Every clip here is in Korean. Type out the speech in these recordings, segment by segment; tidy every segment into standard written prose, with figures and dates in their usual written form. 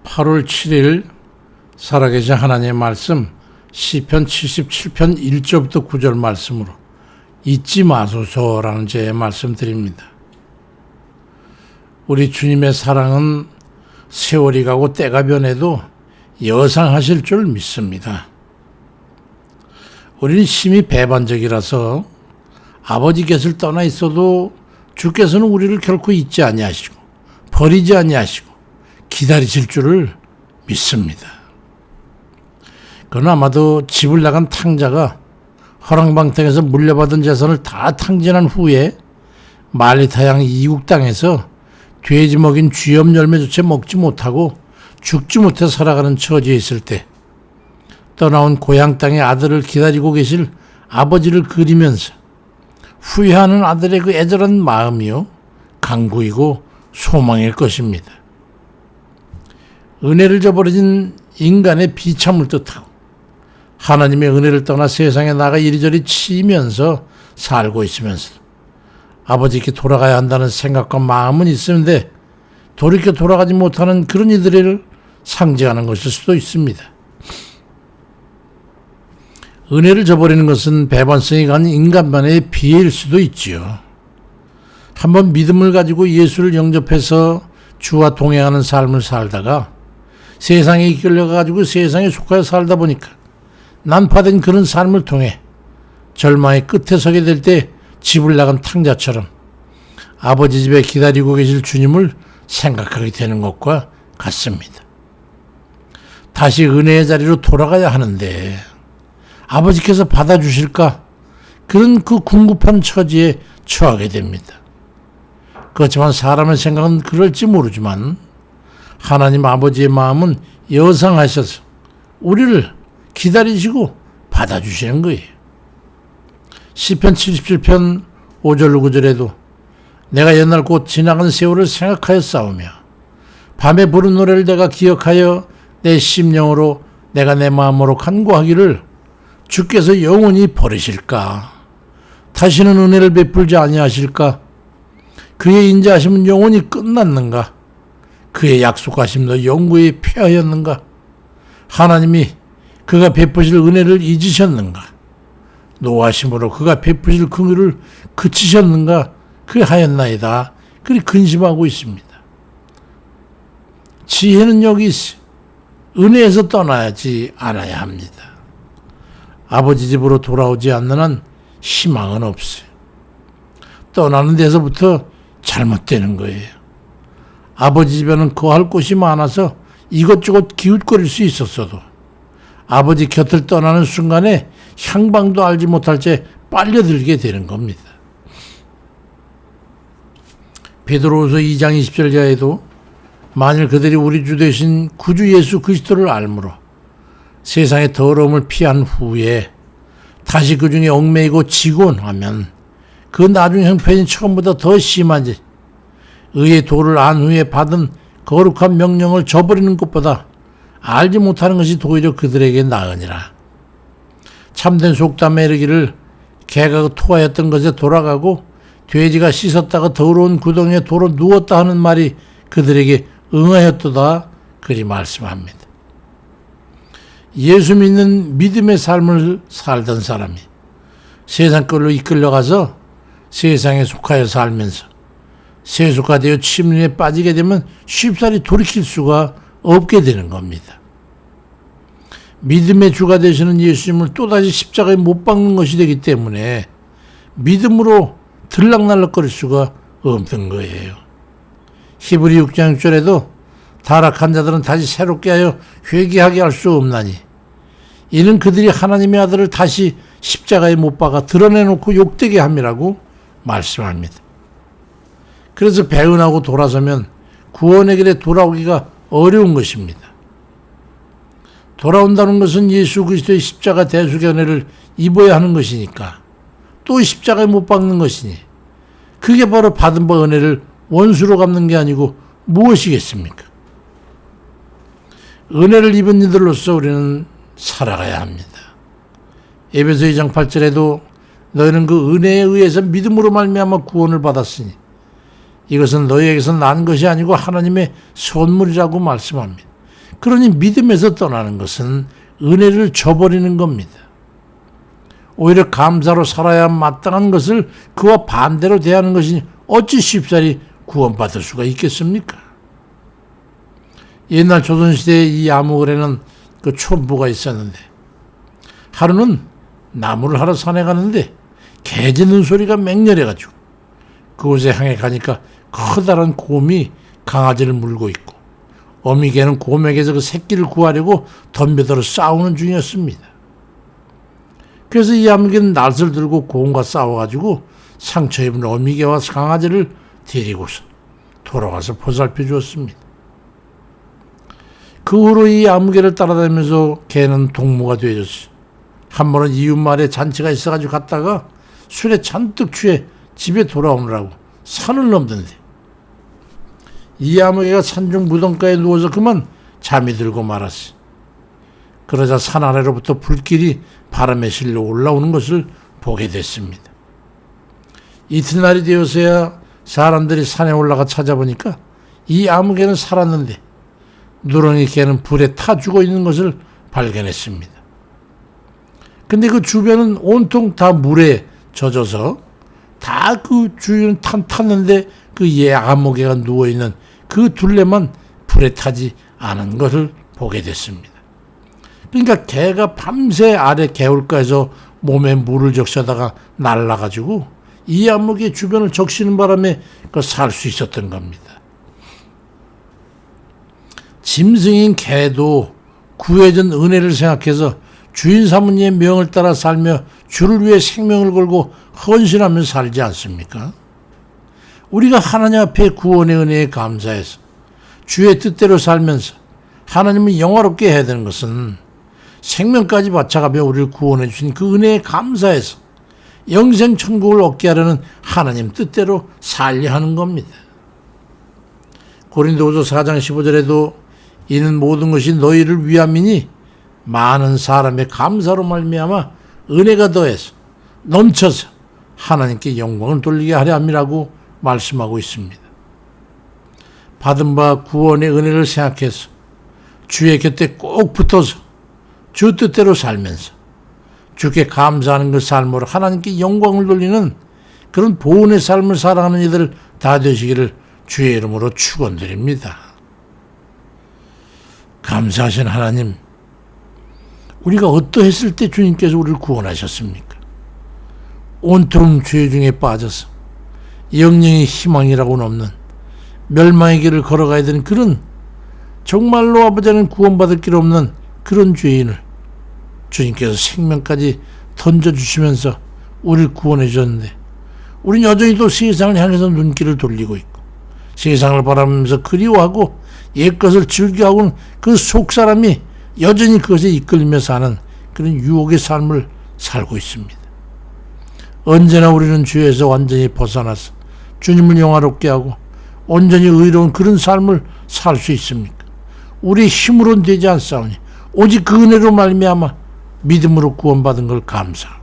8월 7일 살아계신 하나님의 말씀 시편 77편 1절부터 9절 말씀으로 잊지 마소서라는 제의 말씀드립니다. 우리 주님의 사랑은 세월이 가고 때가 변해도 여상하실 줄 믿습니다. 우리는 심히 배반적이라서 아버지 곁을 떠나 있어도 주께서는 우리를 결코 잊지 아니하시고 버리지 아니하시고 기다리실 줄을 믿습니다. 그건 아마도 집을 나간 탕자가 허랑방탕에서 물려받은 재산을 다 탕진한 후에 말리타양 이국 땅에서 돼지 먹인 쥐염 열매조차 먹지 못하고 죽지 못해 살아가는 처지에 있을 때 떠나온 고향 땅의 아들을 기다리고 계실 아버지를 그리면서 후회하는 아들의 그 애절한 마음이요 간구이고 소망일 것입니다. 은혜를 저버린 인간의 비참을 뜻하고 하나님의 은혜를 떠나 세상에 나가 이리저리 치면서 살고 있으면서도 아버지께 돌아가야 한다는 생각과 마음은 있는데 돌이켜 돌아가지 못하는 그런 이들을 상징하는 것일 수도 있습니다. 은혜를 저버리는 것은 배반성이 간 인간만의 비애일 수도 있지요. 한번 믿음을 가지고 예수를 영접해서 주와 동행하는 삶을 살다가 세상에 이끌려가지고 세상에 속하여 살다 보니까 난파된 그런 삶을 통해 절망의 끝에 서게 될 때 집을 나간 탕자처럼 아버지 집에 기다리고 계실 주님을 생각하게 되는 것과 같습니다. 다시 은혜의 자리로 돌아가야 하는데 아버지께서 받아주실까? 그런 그 궁급한 처지에 처하게 됩니다. 그렇지만 사람의 생각은 그럴지 모르지만 하나님 아버지의 마음은 여상하셔서 우리를 기다리시고 받아주시는 거예요. 시편 77편 5절 9절에도 내가 옛날 곧 지나간 세월을 생각하여 싸우며 밤에 부른 노래를 내가 기억하여 내 심령으로 내가 내 마음으로 간구하기를 주께서 영원히 버리실까? 다시는 은혜를 베풀지 아니하실까? 그의 인자하심은 영원히 끝났는가? 그의 약속하심도 영구히 폐하였는가? 하나님이 그가 베푸실 은혜를 잊으셨는가? 노하심으로 그가 베푸실 긍휼을 그치셨는가? 그하였나이다. 그리 근심하고 있습니다. 지혜는 여기 있어. 은혜에서 떠나야지 않아야 합니다. 아버지 집으로 돌아오지 않는 한 희망은 없어요. 떠나는 데서부터 잘못되는 거예요. 아버지 집에는 거할 곳이 많아서 이것저것 기웃거릴 수 있었어도 아버지 곁을 떠나는 순간에 향방도 알지 못할 채 빨려들게 되는 겁니다. 베드로후서 2장 20절자에도 만일 그들이 우리 주 되신 구주 예수 그리스도를 알므로 세상의 더러움을 피한 후에 다시 그 중에 얽매이고 지곤 하면 그 나중 형편이 처음보다 더 심한지 의의 도를 안 후에 받은 거룩한 명령을 저버리는 것보다 알지 못하는 것이 도리어 그들에게 나으니라. 참된 속담에 이르기를 개가 토하였던 것에 돌아가고 돼지가 씻었다가 더러운 구덩이에 도로 누웠다 하는 말이 그들에게 응하였도다 그리 말씀합니다. 예수 믿는 믿음의 삶을 살던 사람이 세상 걸로 이끌려가서 세상에 속하여 살면서 세속화되어 침륜에 빠지게 되면 쉽사리 돌이킬 수가 없게 되는 겁니다. 믿음의 주가 되시는 예수님을 또다시 십자가에 못 박는 것이 되기 때문에 믿음으로 들락날락거릴 수가 없는 거예요. 히브리 6장 6절에도 타락한 자들은 다시 새롭게 하여 회개하게 할 수 없나니 이는 그들이 하나님의 아들을 다시 십자가에 못 박아 드러내놓고 욕되게 함이라고 말씀합니다. 그래서 배은하고 돌아서면 구원의 길에 돌아오기가 어려운 것입니다. 돌아온다는 것은 예수 그리스도의 십자가 대속의 은혜를 입어야 하는 것이니까 또 십자가에 못 박는 것이니 그게 바로 받은 바 은혜를 원수로 갚는 게 아니고 무엇이겠습니까? 은혜를 입은 이들로서 우리는 살아가야 합니다. 에베소 2장 8절에도 너희는 그 은혜에 의해서 믿음으로 말미암아 구원을 받았으니 이것은 너희에게서 난 것이 아니고 하나님의 선물이라고 말씀합니다. 그러니 믿음에서 떠나는 것은 은혜를 저버리는 겁니다. 오히려 감사로 살아야 마땅한 것을 그와 반대로 대하는 것이니 어찌 쉽사리 구원받을 수가 있겠습니까? 옛날 조선시대에 이 아무글에는 그 촌부가 있었는데 하루는 나무를 하러 산에 가는데 개 짖는 소리가 맹렬해가지고 그곳에 향해 가니까 커다란 곰이 강아지를 물고 있고 어미개는 곰에게서 그 새끼를 구하려고 덤벼들어 싸우는 중이었습니다. 그래서 이 아무개는 낫을 들고 곰과 싸워가지고 상처 입은 어미개와 강아지를 데리고서 돌아와서 보살펴 주었습니다. 그 후로 이 아무개를 따라다니면서 개는 동무가 되어졌어요. 한 번은 이웃 마을에 잔치가 있어가지고 갔다가 술에 잔뜩 취해 집에 돌아오느라고 산을 넘던데 이 아무개가 산중 무덤가에 누워서 그만 잠이 들고 말았어요. 그러자 산 아래로부터 불길이 바람에 실려 올라오는 것을 보게 됐습니다. 이튿날이 되어서야 사람들이 산에 올라가 찾아보니까 이 아무개는 살았는데 누렁이 개는 불에 타 죽어 있는 것을 발견했습니다. 근데 그 주변은 온통 다 물에 젖어서 다 그 주위는 탔는데 그 아무개가 누워있는 그 둘레만 불에 타지 않은 것을 보게 됐습니다. 그러니까 개가 밤새 아래 개울가에서 몸에 물을 적셔다가 날라가지고 이 아무개 주변을 적시는 바람에 살 수 있었던 겁니다. 짐승인 개도 구해준 은혜를 생각해서 주인 사모님의 명을 따라 살며 주를 위해 생명을 걸고 헌신하며 살지 않습니까? 우리가 하나님 앞에 구원의 은혜에 감사해서 주의 뜻대로 살면서 하나님을 영화롭게 해야 되는 것은 생명까지 바쳐가며 우리를 구원해 주신 그 은혜에 감사해서 영생 천국을 얻게 하려는 하나님 뜻대로 살려 하는 겁니다. 고린도후서 4장 15절에도 이는 모든 것이 너희를 위함이니 많은 사람의 감사로 말미암아 은혜가 더해서 넘쳐서 하나님께 영광을 돌리게 하려 함이라고 말씀하고 있습니다. 받은 바 구원의 은혜를 생각해서 주의 곁에 꼭 붙어서 주 뜻대로 살면서 주께 감사하는 그 삶으로 하나님께 영광을 돌리는 그런 보은의 삶을 살아가는 이들 다 되시기를 주의 이름으로 축원드립니다. 감사하신 하나님, 우리가 어떠했을 때 주님께서 우리를 구원하셨습니까? 온통 죄 중에 빠져서 영영의 희망이라고는 없는 멸망의 길을 걸어가야 되는 그런 정말로 아버지는 구원받을 길 없는 그런 죄인을 주님께서 생명까지 던져주시면서 우리를 구원해 주셨는데 우리는 여전히 또 세상을 향해서 눈길을 돌리고 있고 세상을 바라보면서 그리워하고 옛것을 즐겨하고는 그 속사람이 여전히 그것에 이끌리며 사는 그런 유혹의 삶을 살고 있습니다. 언제나 우리는 죄에서 완전히 벗어나서 주님을 영화롭게 하고 온전히 의로운 그런 삶을 살 수 있습니까? 우리의 힘으로는 되지 않사오니 오직 그 은혜로 말미암아 믿음으로 구원받은 걸 감사하고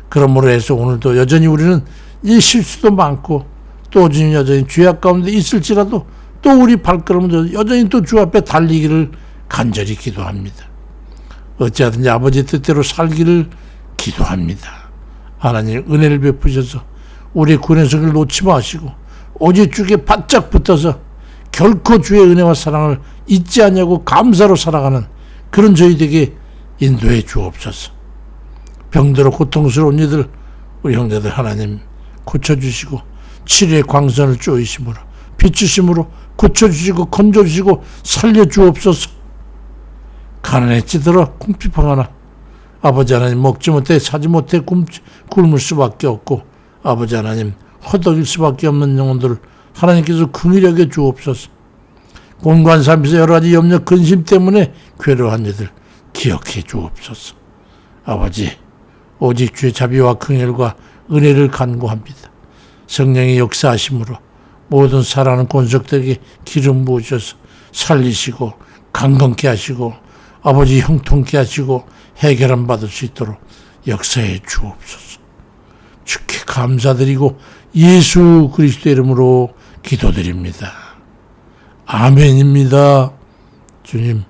그러므로 해서 오늘도 여전히 우리는 이 실수도 많고 또 여전히 죄악 가운데 있을지라도 또 우리 발걸음도 여전히 또 주 앞에 달리기를 간절히 기도합니다. 어찌하든지 아버지 뜻대로 살기를 기도합니다. 하나님 은혜를 베푸셔서 우리 구원성을 놓지 마시고 오직 주께 바짝 붙어서 결코 주의 은혜와 사랑을 잊지 않냐고 감사로 살아가는 그런 저희에게 인도해 주옵소서. 병들어 고통스러운 이들 우리 형제들 하나님 고쳐주시고 치료의 광선을 쪼이심으로 비추심으로 고쳐주시고 건져주시고 살려주옵소서. 가난에 찌들어 궁핍하거나 아버지 하나님 먹지 못해 사지 못해 굶을 수밖에 없고 아버지 하나님 허덕일 수밖에 없는 영혼들을 하나님께서 긍휼히 여겨 주옵소서. 공간 삶에서 여러 가지 염려 근심 때문에 괴로워한 이들 기억해 주옵소서. 아버지 오직 주의 자비와 긍휼과 은혜를 간구합니다. 성령의 역사하심으로 모든 살아가는 권속들에게 기름 부으셔서 살리시고 강건케 하시고 아버지 형통케 하시고 해결함 받을 수 있도록 역사해 주옵소서. 주께 감사드리고 예수 그리스도 이름으로 기도드립니다. 아멘입니다. 주님